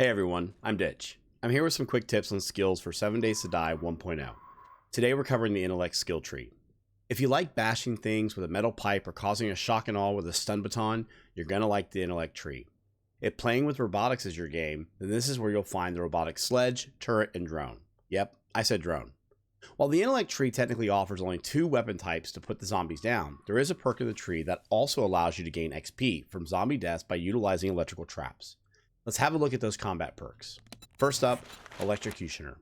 Hey everyone, I'm Ditch. I'm here with some quick tips on skills for 7 Days to Die 1.0. Today we're covering the Intellect skill tree. If you like bashing things with a metal pipe or causing a shock and awe with a stun baton, you're going to like the Intellect tree. If playing with robotics is your game, then this is where you'll find the robotic sledge, turret, and drone. Yep, I said drone. While the Intellect tree technically offers only 2 weapon types to put the zombies down, there is a perk in the tree that also allows you to gain XP from zombie deaths by utilizing electrical traps. Let's have a look at those combat perks. First up, Electrocutioner.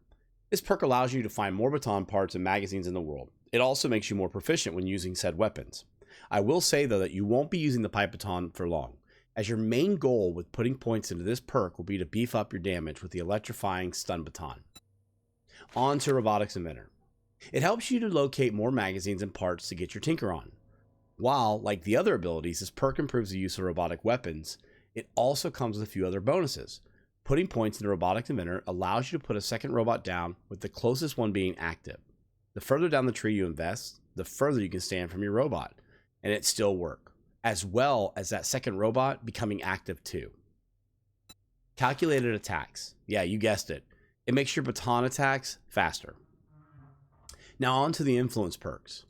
This perk allows you to find more baton parts and magazines in the world. It also makes you more proficient when using said weapons. I will say though that you won't be using the pipe baton for long, as your main goal with putting points into this perk will be to beef up your damage with the electrifying stun baton. On to Robotics Inventor. It helps you to locate more magazines and parts to get your tinker on. While, like the other abilities, this perk improves the use of robotic weapons, it also comes with a few other bonuses. Putting points into Robotics Inventor allows you to put a second robot down with the closest one being active. The further down the tree you invest, the further you can stand from your robot, and it still work, as well as that second robot becoming active too. Calculated attacks. Yeah, you guessed it. It makes your baton attacks faster. Now on to the influence perks.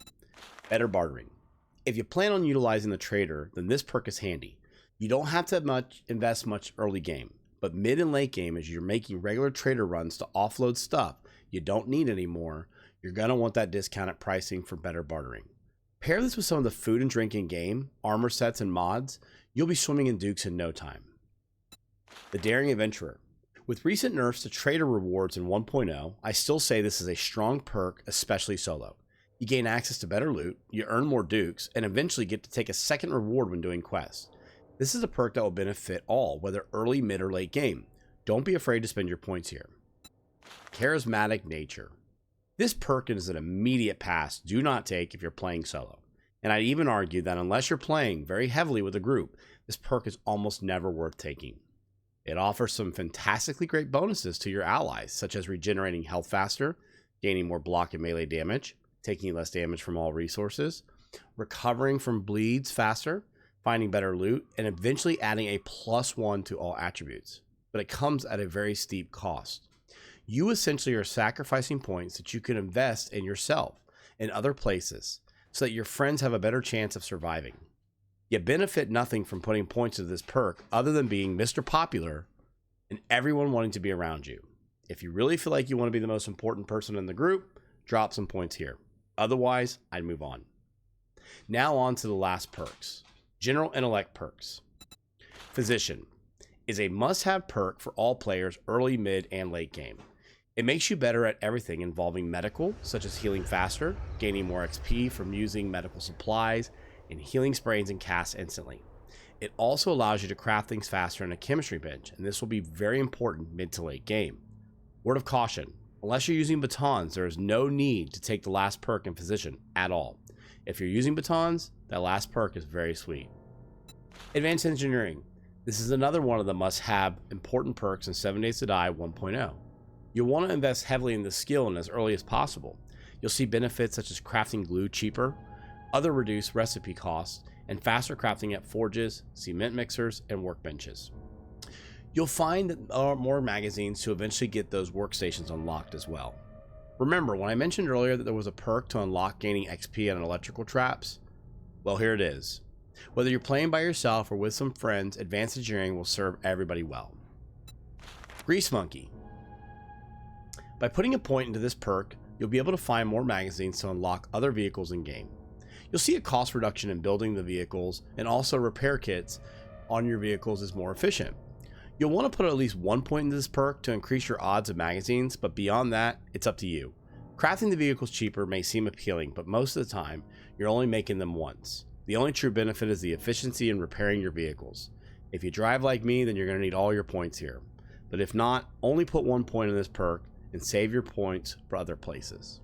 Better bartering. If you plan on utilizing the trader, then this perk is handy. You don't have to invest much early game, but mid and late game as you're making regular trader runs to offload stuff you don't need anymore, you're going to want that discounted pricing for better bartering. Pair this with some of the food and drink in game, armor sets and mods, you'll be swimming in dukes in no time. The Daring Adventurer. With recent nerfs to trader rewards in 1.0, I still say this is a strong perk, especially solo. You gain access to better loot, you earn more dukes, and eventually get to take a second reward when doing quests. This is a perk that will benefit all, whether early, mid, or late game. Don't be afraid to spend your points here. Charismatic Nature. This perk is an immediate pass do not take if you're playing solo. And I'd even argue that unless you're playing very heavily with a group, this perk is almost never worth taking. It offers some fantastically great bonuses to your allies, such as regenerating health faster, gaining more block and melee damage, taking less damage from all resources, recovering from bleeds faster, finding better loot, and eventually adding a +1 to all attributes. But it comes at a very steep cost. You essentially are sacrificing points that you can invest in yourself and other places so that your friends have a better chance of surviving. You benefit nothing from putting points into this perk other than being Mr. Popular and everyone wanting to be around you. If you really feel like you want to be the most important person in the group, drop some points here. Otherwise, I'd move on. Now on to the last perks. General Intellect perks. Physician is a must-have perk for all players early, mid, and late game. It makes you better at everything involving medical, such as healing faster, gaining more XP from using medical supplies, and healing sprays and casts instantly. It also allows you to craft things faster in a chemistry bench, and this will be very important mid to late game. Word of caution, unless you're using batons, there is no need to take the last perk in Physician at all. If you're using batons, that last perk is very sweet. Advanced Engineering. This is another one of the must-have important perks in 7 Days to Die 1.0. You'll want to invest heavily in this skill and as early as possible. You'll see benefits such as crafting glue cheaper, other reduced recipe costs, and faster crafting at forges, cement mixers, and workbenches. You'll find that there are more magazines to eventually get those workstations unlocked as well. Remember, when I mentioned earlier that there was a perk to unlock gaining XP on electrical traps? Well, here it is. Whether you're playing by yourself or with some friends, Advanced Engineering will serve everybody well. Grease Monkey. By putting a point into this perk, you'll be able to find more magazines to unlock other vehicles in game. You'll see a cost reduction in building the vehicles, and also repair kits on your vehicles is more efficient. You'll want to put at least 1 point into this perk to increase your odds of magazines, but beyond that, it's up to you. Crafting the vehicles cheaper may seem appealing, but most of the time, you're only making them once. The only true benefit is the efficiency in repairing your vehicles. If you drive like me, then you're going to need all your points here. But if not, only put 1 point in this perk and save your points for other places.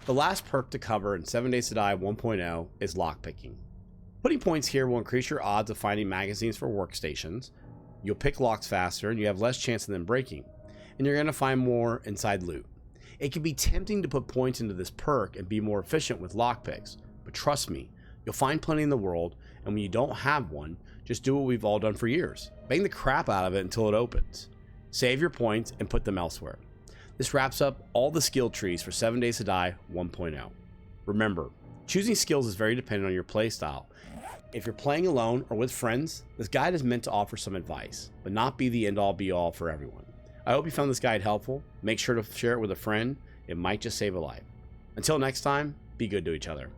The last perk to cover in 7 Days to Die 1.0 is lockpicking. Putting points here will increase your odds of finding magazines for workstations. You'll pick locks faster and you have less chance of them breaking, and you're going to find more inside loot. It can be tempting to put points into this perk and be more efficient with lockpicks, but trust me, you'll find plenty in the world, and when you don't have one, just do what we've all done for years. Bang the crap out of it until it opens. Save your points and put them elsewhere. This wraps up all the skill trees for 7 Days to Die 1.0. Remember, choosing skills is very dependent on your playstyle. If you're playing alone or with friends, this guide is meant to offer some advice, but not be the end-all be-all for everyone. I hope you found this guide helpful. Make sure to share it with a friend. It might just save a life. Until next time, be good to each other.